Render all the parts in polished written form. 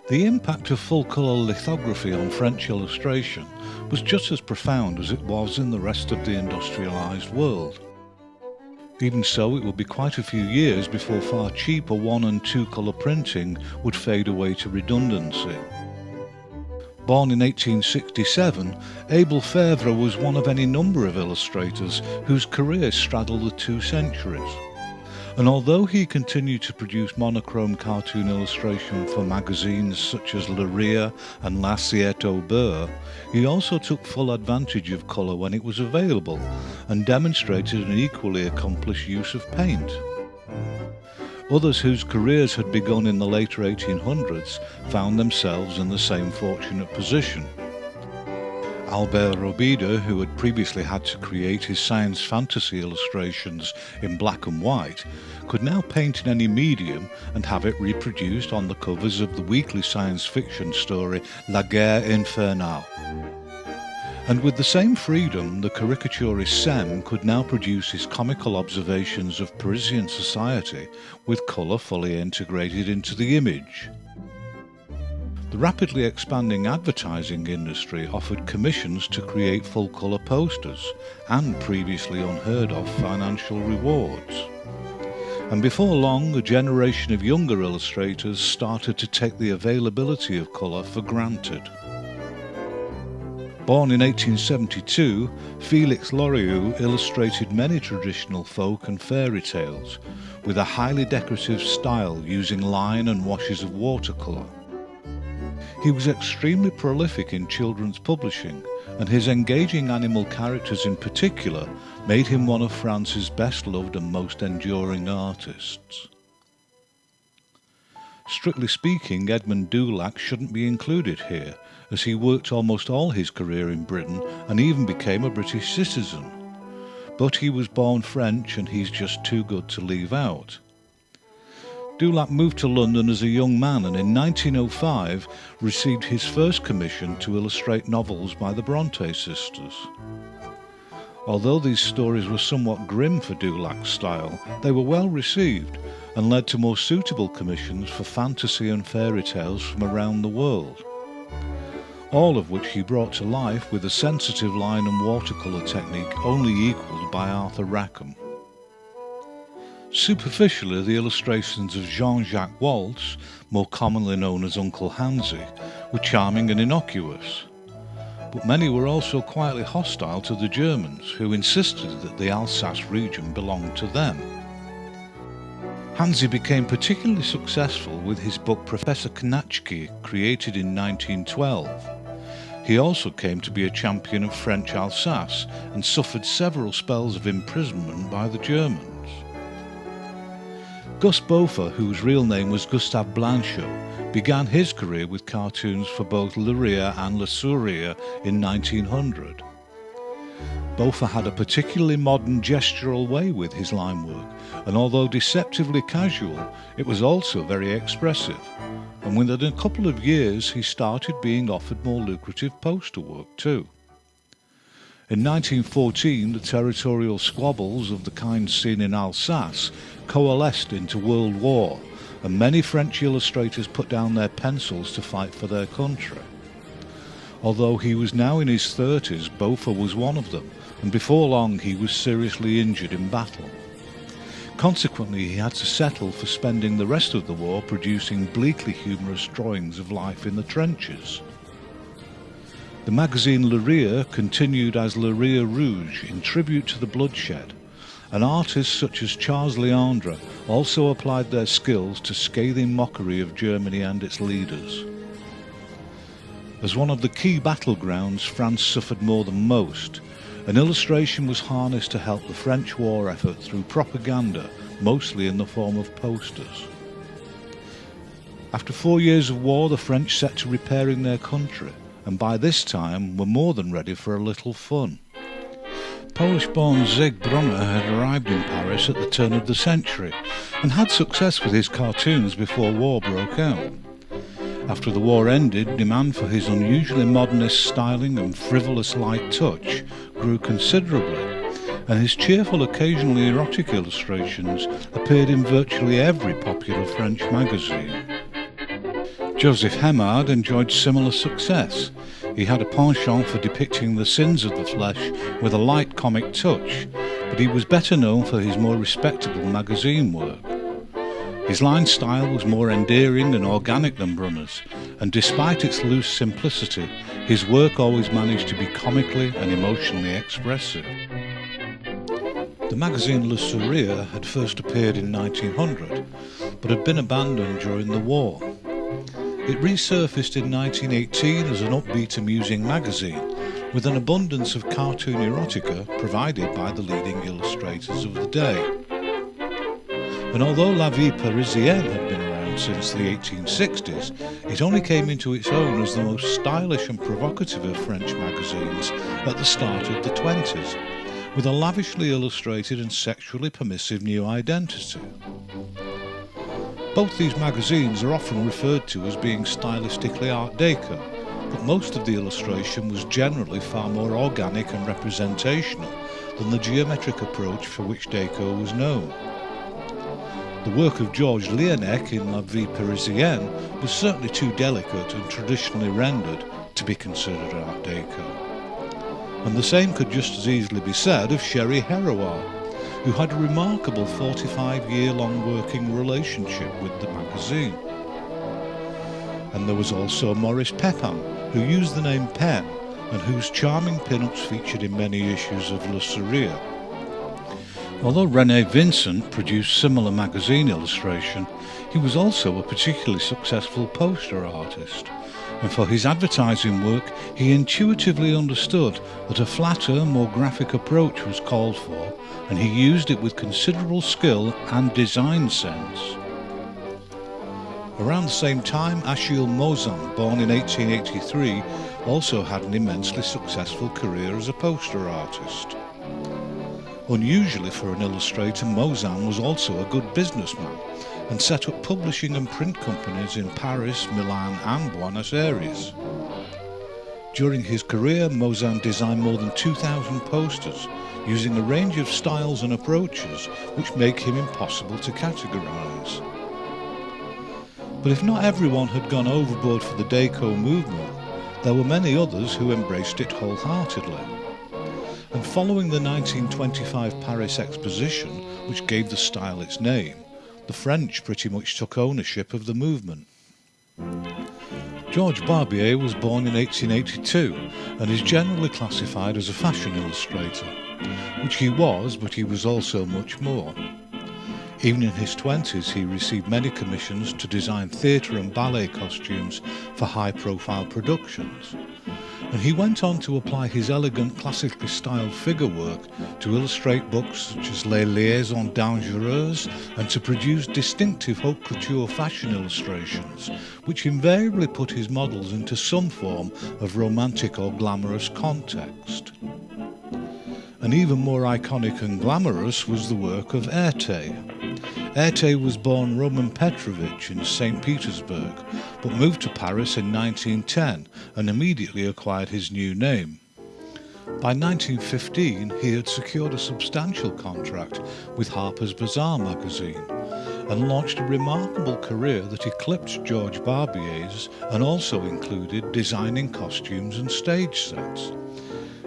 The impact of full-colour lithography on French illustration was just as profound as it was in the rest of the industrialised world. Even so, it would be quite a few years before far cheaper 1- and 2-colour printing would fade away to redundancy. Born in 1867, Abel Fevre was one of any number of illustrators whose career straddled the 2 centuries. And although he continued to produce monochrome cartoon illustration for magazines such as Le Rire and L'Assiette au Beurre, he also took full advantage of colour when it was available and demonstrated an equally accomplished use of paint. Others whose careers had begun in the later 1800s found themselves in the same fortunate position. Albert Robida, who had previously had to create his science fantasy illustrations in black and white, could now paint in any medium and have it reproduced on the covers of the weekly science fiction story La Guerre Infernale. And with the same freedom, the caricaturist Sem could now produce his comical observations of Parisian society with colour fully integrated into the image. The rapidly expanding advertising industry offered commissions to create full-colour posters and previously unheard of financial rewards. And before long, a generation of younger illustrators started to take the availability of colour for granted. Born in 1872, Félix Loriot illustrated many traditional folk and fairy tales with a highly decorative style using line and washes of watercolour. He was extremely prolific in children's publishing, and his engaging animal characters in particular made him one of France's best-loved and most enduring artists. Strictly speaking, Edmond Dulac shouldn't be included here, as he worked almost all his career in Britain and even became a British citizen. But he was born French and he's just too good to leave out. Dulac moved to London as a young man and in 1905 received his first commission to illustrate novels by the Bronte sisters. Although these stories were somewhat grim for Dulac's style, they were well received and led to more suitable commissions for fantasy and fairy tales from around the world, all of which he brought to life with a sensitive line and watercolour technique only equalled by Arthur Rackham. Superficially, the illustrations of Jean-Jacques Waltz, more commonly known as Uncle Hansie, were charming and innocuous. But many were also quietly hostile to the Germans, who insisted that the Alsace region belonged to them. Hansie became particularly successful with his book Professor Knatschke, created in 1912. He also came to be a champion of French Alsace and suffered several spells of imprisonment by the Germans. Gus Boffa, whose real name was Gustave Blanchot, began his career with cartoons for both Le Rire and Le Sourire in 1900. Boffa had a particularly modern gestural way with his line work, and although deceptively casual, it was also very expressive, and within a couple of years he started being offered more lucrative poster work too. In 1914, the territorial squabbles of the kind seen in Alsace coalesced into World War, and many French illustrators put down their pencils to fight for their country. Although he was now in his 30s, Boffa was one of them, and before long he was seriously injured in battle. Consequently, he had to settle for spending the rest of the war producing bleakly humorous drawings of life in the trenches. The magazine Le Rire continued as Le Rire Rouge in tribute to the bloodshed, and artists such as Charles Leandre also applied their skills to scathing mockery of Germany and its leaders. As one of the key battlegrounds France suffered more than most, an illustration was harnessed to help the French war effort through propaganda, mostly in the form of posters. After 4 years of war, the French set to repairing their country, and by this time were more than ready for a little fun. Polish-born Zig Brunner had arrived in Paris at the turn of the century and had success with his cartoons before war broke out. After the war ended, demand for his unusually modernist styling and frivolous light touch grew considerably, and his cheerful, occasionally erotic illustrations appeared in virtually every popular French magazine. Joseph Hemard enjoyed similar success. He had a penchant for depicting the sins of the flesh with a light comic touch, but he was better known for his more respectable magazine work. His line style was more endearing and organic than Brunner's, and despite its loose simplicity, his work always managed to be comically and emotionally expressive. The magazine Le Sourire had first appeared in 1900, but had been abandoned during the war. It resurfaced in 1918 as an upbeat, amusing magazine, with an abundance of cartoon erotica provided by the leading illustrators of the day. And although La Vie Parisienne had been around since the 1860s, it only came into its own as the most stylish and provocative of French magazines at the start of the 20s, with a lavishly illustrated and sexually permissive new identity. Both these magazines are often referred to as being stylistically Art Deco, but most of the illustration was generally far more organic and representational than the geometric approach for which Deco was known. The work of Georges Lienec in La Vie Parisienne was certainly too delicate and traditionally rendered to be considered Art Deco. And the same could just as easily be said of Chéri Héroard, who had a remarkable 45-year-long working relationship with the magazine. And there was also Maurice Pepin, who used the name Pen, and whose charming pin-ups featured in many issues of Le Sourire. Although René Vincent produced similar magazine illustration, he was also a particularly successful poster artist, and for his advertising work he intuitively understood that a flatter, more graphic approach was called for, and he used it with considerable skill and design sense. Around the same time, Achille Mauzan, born in 1883, also had an immensely successful career as a poster artist. Unusually for an illustrator, Mauzan was also a good businessman and set up publishing and print companies in Paris, Milan and Buenos Aires. During his career, Mauzan designed more than 2,000 posters, using a range of styles and approaches which make him impossible to categorize. But if not everyone had gone overboard for the Deco movement, there were many others who embraced it wholeheartedly. And following the 1925 Paris Exposition, which gave the style its name, the French pretty much took ownership of the movement. Georges Barbier was born in 1882 and is generally classified as a fashion illustrator, which he was, but he was also much more. Even in his 20s he received many commissions to design theatre and ballet costumes for high-profile productions. And he went on to apply his elegant classically styled figure work to illustrate books such as Les Liaisons Dangereuses and to produce distinctive haute couture fashion illustrations, which invariably put his models into some form of romantic or glamorous context. And even more iconic and glamorous was the work of Erté. Erté was born Roman Petrovich in St. Petersburg, but moved to Paris in 1910 and immediately acquired his new name. By 1915 he had secured a substantial contract with Harper's Bazaar magazine and launched a remarkable career that eclipsed Georges Barbier's and also included designing costumes and stage sets.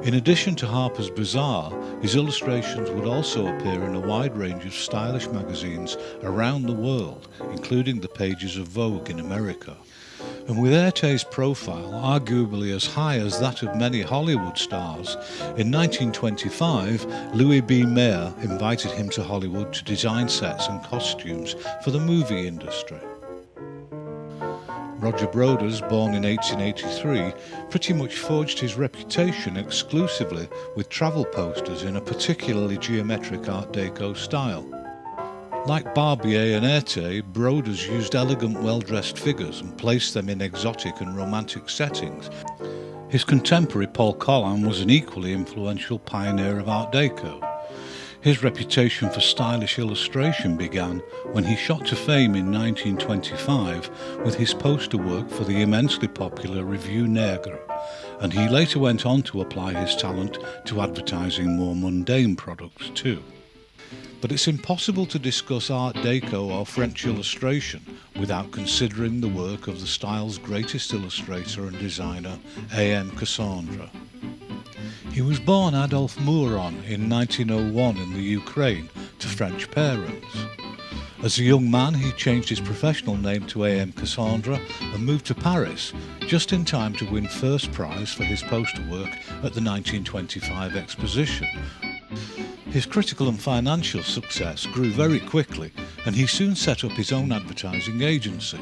In addition to Harper's Bazaar, his illustrations would also appear in a wide range of stylish magazines around the world, including the pages of Vogue in America. And with Erté's profile arguably as high as that of many Hollywood stars, in 1925 Louis B. Mayer invited him to Hollywood to design sets and costumes for the movie industry. Roger Broders, born in 1883, pretty much forged his reputation exclusively with travel posters in a particularly geometric Art Deco style. Like Barbier and Erté, Broders used elegant, well-dressed figures and placed them in exotic and romantic settings. His contemporary Paul Colin was an equally influential pioneer of Art Deco. His reputation for stylish illustration began when he shot to fame in 1925 with his poster work for the immensely popular Revue Negre, and he later went on to apply his talent to advertising more mundane products too. But it's impossible to discuss Art Deco or French illustration without considering the work of the style's greatest illustrator and designer, A.M. Cassandre. He was born Adolphe Mouron in 1901 in the Ukraine to French parents. As a young man, he changed his professional name to A.M. Cassandre and moved to Paris just in time to win first prize for his poster work at the 1925 exposition. His critical and financial success grew very quickly, and he soon set up his own advertising agency.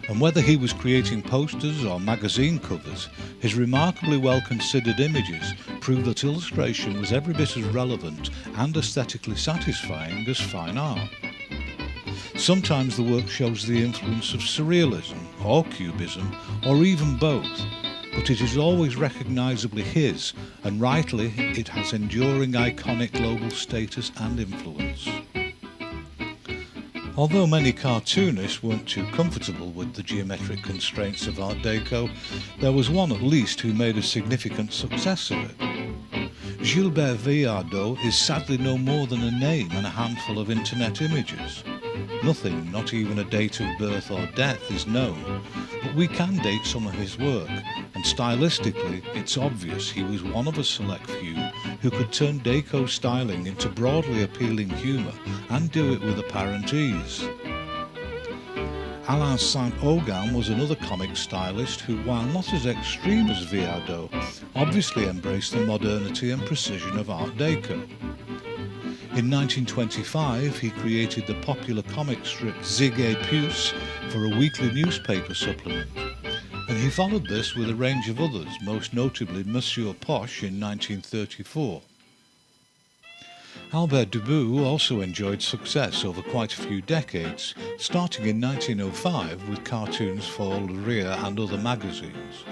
And whether he was creating posters or magazine covers, his remarkably well-considered images prove that illustration was every bit as relevant and aesthetically satisfying as fine art. Sometimes the work shows the influence of surrealism or cubism or even both, but it is always recognisably his, and rightly it has enduring iconic global status and influence. Although many cartoonists weren't too comfortable with the geometric constraints of Art Deco, there was one at least who made a significant success of it. Gilbert Viardot is sadly no more than a name and a handful of internet images. Nothing, not even a date of birth or death, is known, but we can date some of his work, and stylistically it's obvious he was one of a select few who could turn Deco styling into broadly appealing humour and do it with apparent ease. Alain Saint-Ogan was another comic stylist who, while not as extreme as Viardot, obviously embraced the modernity and precision of Art Deco. In 1925, he created the popular comic strip Zig et Puce for a weekly newspaper supplement, and he followed this with a range of others, most notably Monsieur Poche in 1934. Albert Dubout also enjoyed success over quite a few decades, starting in 1905 with cartoons for Le Rire and other magazines.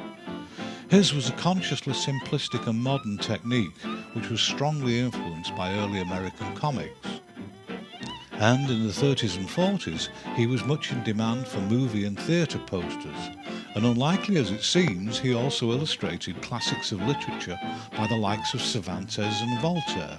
His was a consciously simplistic and modern technique, which was strongly influenced by early American comics. And in the 30s and 40s, he was much in demand for movie and theatre posters, and unlikely as it seems, he also illustrated classics of literature by the likes of Cervantes and Voltaire.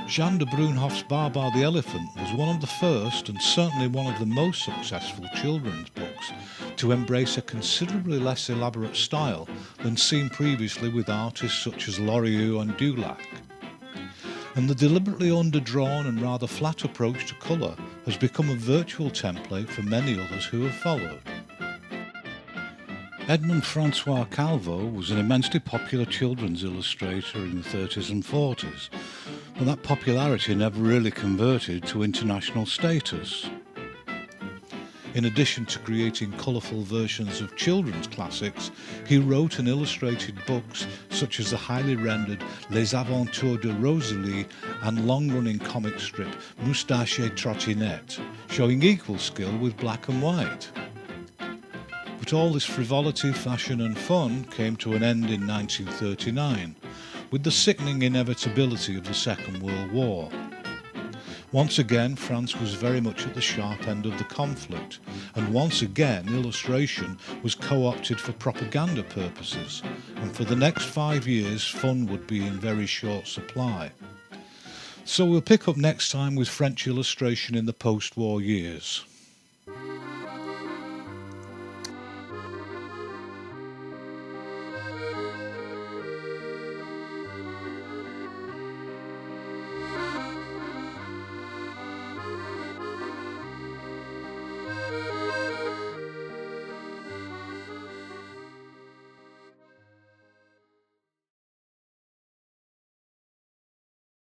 Jean de Brunhoff's Babar the Elephant was one of the first and certainly one of the most successful children's books to embrace a considerably less elaborate style than seen previously with artists such as Loriot and Dulac. And the deliberately underdrawn and rather flat approach to colour has become a virtual template for many others who have followed. Edmond Francois Calvo was an immensely popular children's illustrator in the 30s and 40s, but that popularity never really converted to international status. In addition to creating colourful versions of children's classics, he wrote and illustrated books such as the highly rendered Les Aventures de Rosalie and long-running comic strip Moustache et Trottinette, showing equal skill with black and white. But all this frivolity, fashion and fun came to an end in 1939, with the sickening inevitability of the Second World War. Once again, France was very much at the sharp end of the conflict, and once again illustration was co-opted for propaganda purposes, and for the next 5 years fun would be in very short supply. So we'll pick up next time with French illustration in the post-war years.